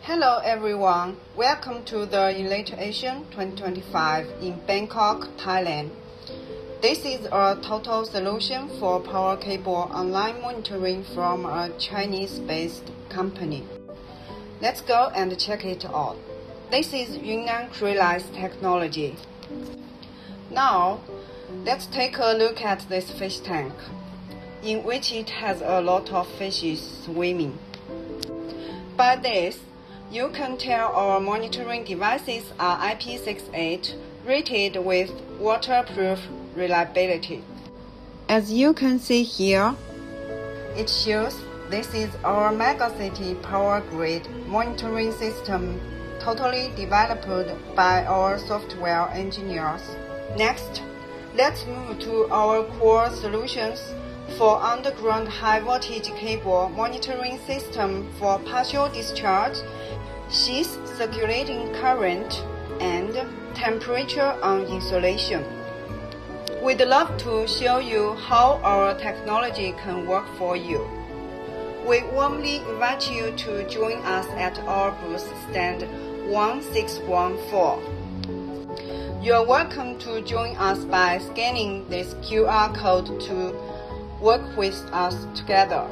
Hello everyone, welcome to the Enlit Asia 2025 in Bangkok, Thailand. This is a total solution for power cable online monitoring from a Chinese-based company. Let's go and check it out. This is Yunnan Creallies Technology. Now, let's take a look at this fish tank, in which it has a lot of fishes swimming. By this, you can tell our monitoring devices are IP68 rated with waterproof reliability. As you can see here, it shows this is our megacity power grid monitoring system totally developed by our software engineers. Next, let's move to our core solutions for underground high voltage cable monitoring system for partial discharge, sheath circulating current, and temperature on insulation. We'd love to show you how our technology can work for you. We warmly invite you to join us at our booth stand 1614. You're welcome to join us by scanning this QR code to work with us together.